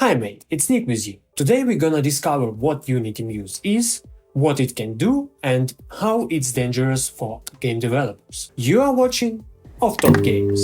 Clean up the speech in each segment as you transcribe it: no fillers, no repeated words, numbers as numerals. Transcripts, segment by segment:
Hi mate, it's Nick with you. Today we're gonna discover what Unity Muse is, what it can do, and how it's dangerous for game developers. You are watching Off Top Games.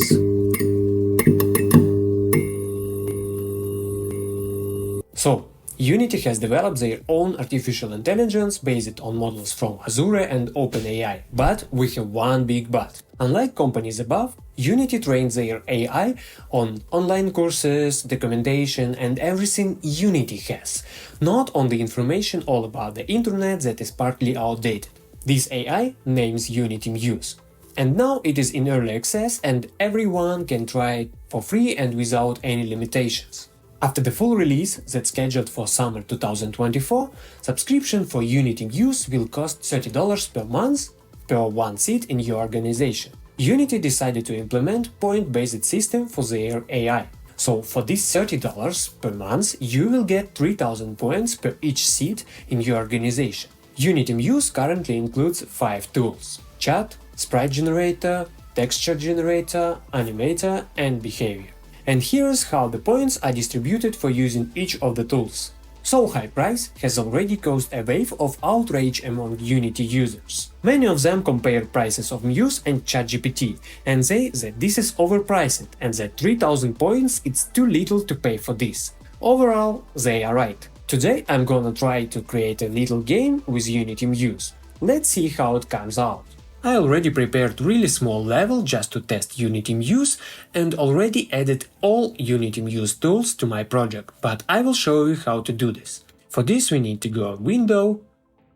So, Unity has developed their own artificial intelligence based on models from Azure and OpenAI. But we have one big but. Unlike companies above, Unity trains their AI on online courses, documentation, and everything Unity has, not on the information all about the internet that is partly outdated. This AI names Unity Muse. And now it is in early access and everyone can try it for free and without any limitations. After the full release that's scheduled for summer 2024, subscription for Unity Muse will cost $30 per month per one seat in your organization. Unity decided to implement point-based system for their AI. So for this $30 per month, you will get 3000 points per each seat in your organization. Unity Muse currently includes 5 tools: chat, sprite generator, texture generator, animator, and behavior. And here's how the points are distributed for using each of the tools. So high price has already caused a wave of outrage among Unity users. Many of them compare prices of Muse and ChatGPT and say that this is overpriced and that 3000 points it's too little to pay for this. Overall, they are right. Today I'm gonna try to create a little game with Unity Muse. Let's see how it comes out. I already prepared really small level just to test Unity Muse and already added all Unity Muse tools to my project, but I will show you how to do this. For this we need to go Window,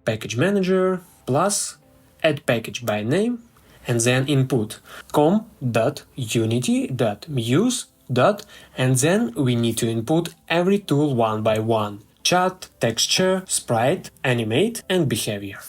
Package Manager, plus, add package by name, and then input com.unity.muse. And then we need to input every tool one by one: chat, texture, sprite, animate, and behavior.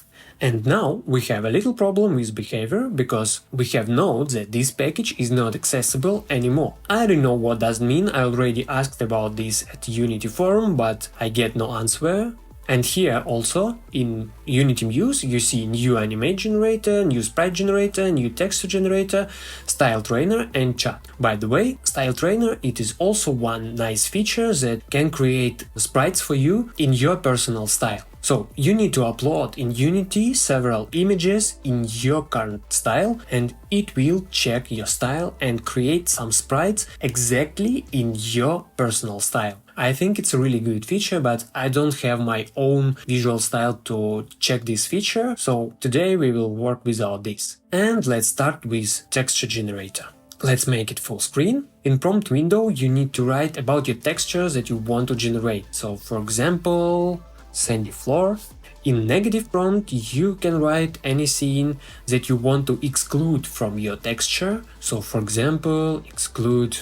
And now we have a little problem with behavior because we have note that this package is not accessible anymore. I don't know what does mean. I already asked about this at Unity forum, but I get no answer. And here also in Unity Muse you see new animate generator, new sprite generator, new texture generator, style trainer, and chat. By the way, style trainer, it is also one nice feature that can create sprites for you in your personal style. So you need to upload in Unity several images in your current style and it will check your style and create some sprites exactly in your personal style. I think it's a really good feature, but I don't have my own visual style to check this feature, so today we will work without this. And let's start with texture generator. Let's make it full screen. In prompt window you need to write about your texture that you want to generate. So for example, sandy floor. In negative prompt you can write any scene that you want to exclude from your texture. So for example, exclude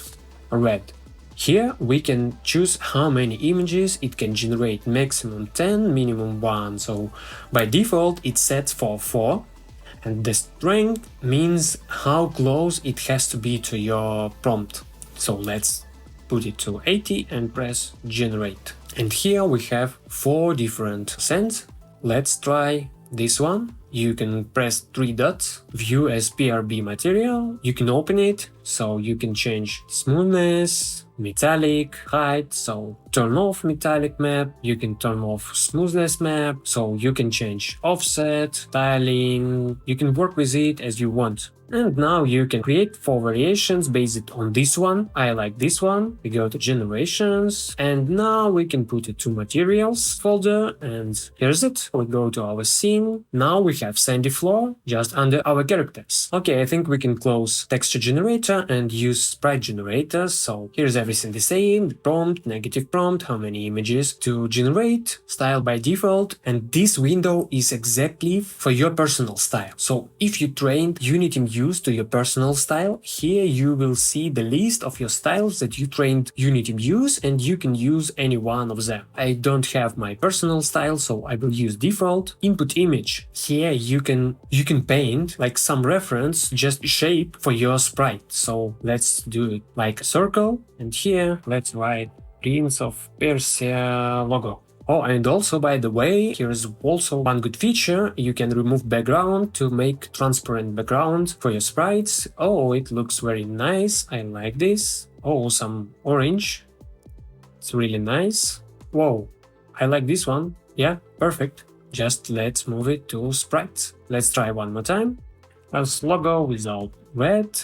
red. Here we can choose how many images it can generate, maximum 10, minimum 1. So by default it's set for 4. And the strength means how close it has to be to your prompt. So let's put it to 80 and press generate. And here we have 4 different scents. Let's try this one. You can press 3 dots, view as PRB material. You can open it, so you can change smoothness, metallic, height, so turn off metallic map, you can turn off smoothness map, so you can change offset, styling, you can work with it as you want. And now you can create 4 variations based on this one. I like this one. We go to generations and now we can put it to materials folder and here's it. We go to our scene. Now we have sandy floor just under our characters. Okay, I think we can close texture generator and use sprite generator. So here's everything the same, the prompt, negative prompt, how many images to generate, style by default, and this window is exactly for your personal style. So if you trained Unity Muse to your personal style, here you will see the list of your styles that you trained Unity Muse and you can use any one of them. I don't have my personal style, so I will use default. Input image. Here you can paint like some reference, just shape for your sprite. So let's do it like a circle and here let's write Prince of Persia logo. Oh, and also, by the way, here's also one good feature. You can remove background to make transparent background for your sprites. Oh, it looks very nice. I like this. Oh, some orange. It's really nice. Whoa, I like this one. Yeah, perfect. Just let's move it to sprites. Let's try one more time. As logo without red.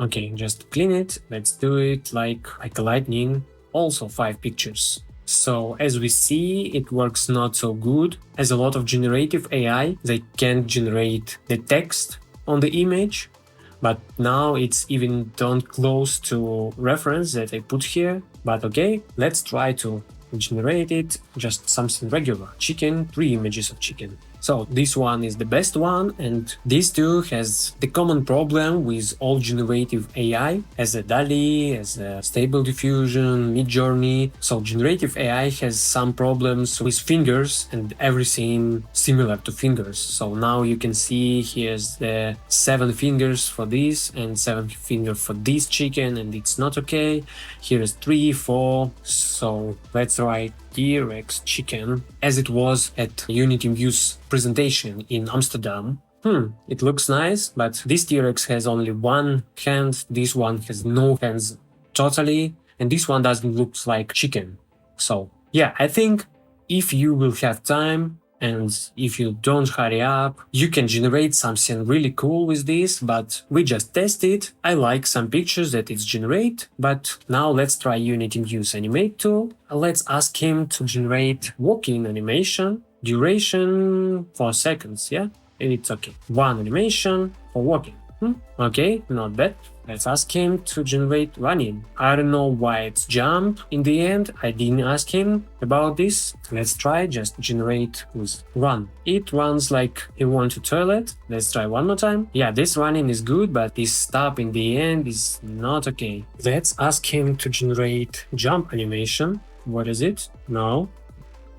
Okay, just clean it. Let's do it like a lightning. Also 5 pictures. So as we see, it works not so good. As a lot of generative AI, they can't generate the text on the image, but now it's even don't close to reference that I put here. But okay, let's try to generate it, just something regular. Chicken, 3 images of chicken. So this one is the best one, and this too has the common problem with all generative AI, as a DALL-E, as a Stable Diffusion, Midjourney. So generative AI has some problems with fingers and everything similar to fingers. So now you can see here's the 7 fingers for this and 7 fingers for this chicken, and it's not okay. Here is 3, 4. So let's write T-Rex chicken as it was at Unity Muse presentation in Amsterdam. It looks nice, but this T-Rex has only 1 hand, this one has no hands totally, and this one doesn't look like chicken. So yeah, I think if you will have time and if you don't hurry up, you can generate something really cool with this, but we just test it. I like some pictures that it's generate, but now let's try Unity Muse Animate tool. Let's ask him to generate walking animation, duration 4 seconds, yeah? And it's okay. 1 animation for walking. Okay, not bad. Let's ask him to generate running. I don't know why it's jump in the end. I didn't ask him about this. Let's try just generate with run. It runs like he wants to toilet. Let's try one more time. Yeah, this running is good, but this stop in the end is not okay. Let's ask him to generate jump animation. What is it? No.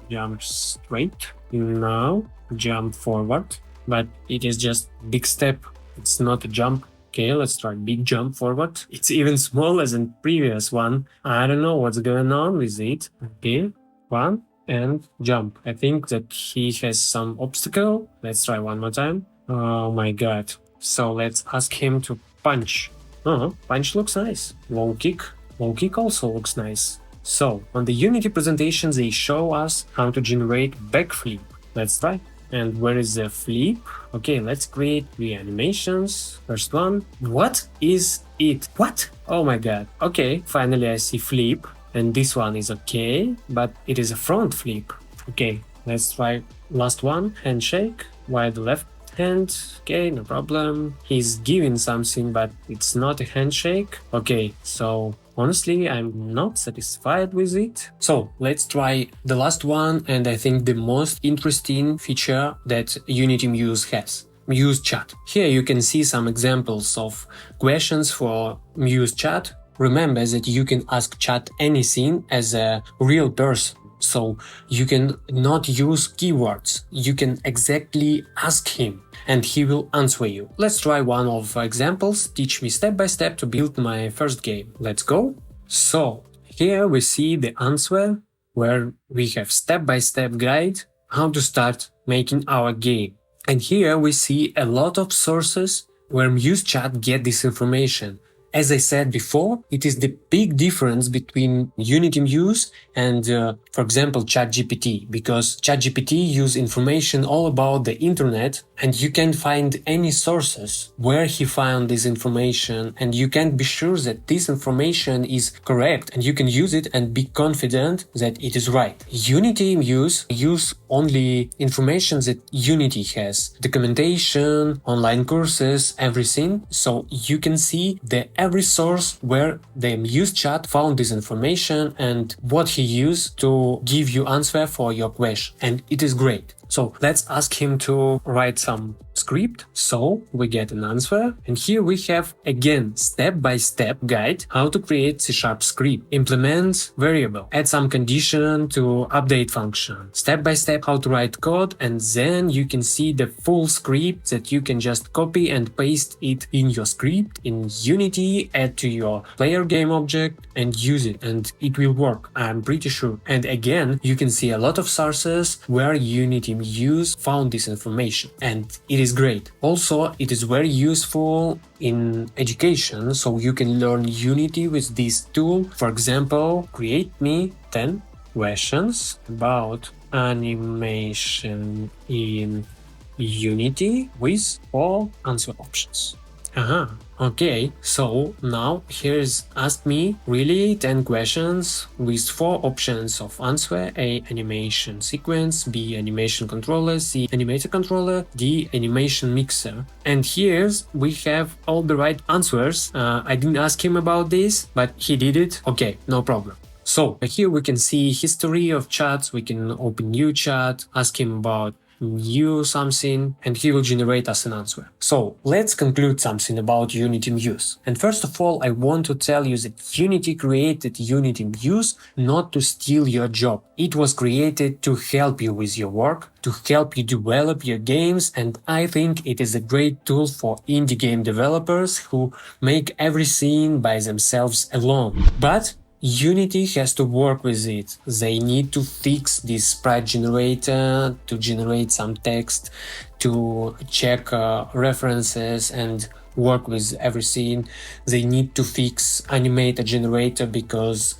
Jump straight. No. Jump forward. But it is just big step. It's not a jump. Okay, let's try big jump forward. It's even smaller than previous one. I don't know what's going on with it. Okay, 1 and jump. I think that he has some obstacle. Let's try one more time. Oh my god. So let's ask him to punch. Punch looks nice. Low kick. Low kick also looks nice. So on the Unity presentation, they show us how to generate backflip. Let's try. And where is the flip? Okay, let's create 3 animations. First one. What is it? What? Oh my god. Okay, finally I see flip. And this one is okay, but it is a front flip. Okay, let's try last one. Handshake. Why the left hand? Okay, no problem. He's giving something, but it's not a handshake. Okay, so honestly, I'm not satisfied with it. So let's try the last one, and I think the most interesting feature that Unity Muse has. Muse Chat. Here you can see some examples of questions for Muse Chat. Remember that you can ask Chat anything as a real person. So you can not use keywords. You can exactly ask him and he will answer you. Let's try one of examples. Teach me step by step to build my first game. Let's go. So here we see the answer where we have step-by-step guide how to start making our game. And here we see a lot of sources where Muse Chat get this information. As I said before, it is the big difference between Unity Muse and, for example, ChatGPT, because ChatGPT use information all about the internet and you can find any sources where he found this information and you can be sure that this information is correct and you can use it and be confident that it is right. Unity Muse use only information that Unity has, documentation, online courses, everything, so you can see the every source where the Muse Chat found this information and what he used to give you answer for your question. And it is great. So let's ask him to write some script. So we get an answer. And here we have again step-by-step guide how to create C# script, implement variable, add some condition to update function, step-by-step how to write code, and then you can see the full script that you can just copy and paste it in your script in Unity, add to your player game object and use it, and it will work, I'm pretty sure. And again, you can see a lot of sources where Unity Muse found this information, and it is great. Also, it is very useful in education, so you can learn Unity with this tool. For example, create me 10 questions about animation in Unity with all answer options. Okay, so now here's ask me really 10 questions with 4 options of answer: A. Animation sequence, B. Animation controller, C. Animator controller, D. Animation mixer. And here's we have all the right answers. I didn't ask him about this, but he did it. Okay, no problem. So here we can see history of chats. We can open new chat, ask him about new something, and he will generate us an answer. So let's conclude something about Unity Muse. And first of all, I want to tell you that Unity created Unity Muse not to steal your job. It was created to help you with your work, to help you develop your games, and I think it is a great tool for indie game developers who make everything by themselves alone. But Unity has to work with it. They need to fix this sprite generator, to generate some text, to check references and work with everything. They need to fix animator generator because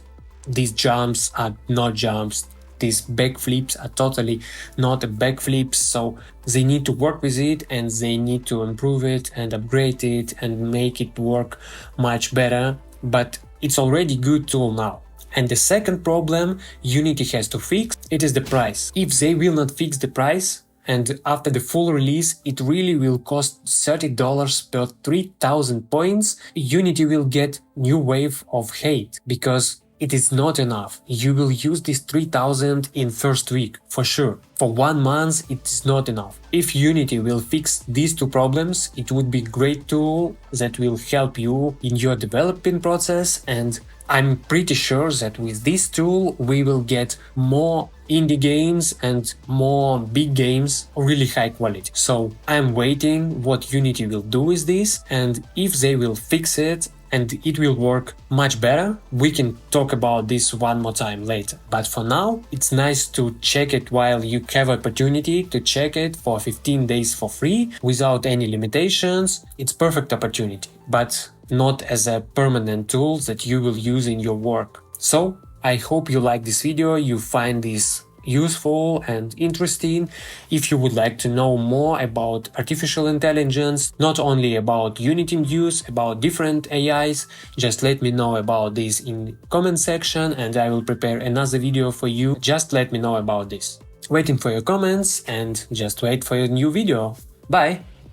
these jumps are not jumps. These backflips are totally not a backflips, so they need to work with it and they need to improve it and upgrade it and make it work much better. But it's already good tool now. And the second problem Unity has to fix, it is the price. If they will not fix the price, and after the full release it really will cost $30 per 3000 points, Unity will get new wave of hate, because it is not enough. You will use this 3000 in first week, for sure. For 1 month it is not enough. If Unity will fix these two problems, it would be a great tool that will help you in your developing process, and I'm pretty sure that with this tool we will get more indie games and more big games really high quality. So I'm waiting what Unity will do with this, and if they will fix it and it will work much better, we can talk about this one more time later. But for now, it's nice to check it while you have opportunity to check it for 15 days for free without any limitations. It's perfect opportunity, but not as a permanent tool that you will use in your work. So I hope you like this video, you find this useful and interesting. If you would like to know more about artificial intelligence, not only about Unity Muse, about different AIs, just let me know about this in comment section and I will prepare another video for you. Just let me know about this. Waiting for your comments and just wait for your new video. Bye!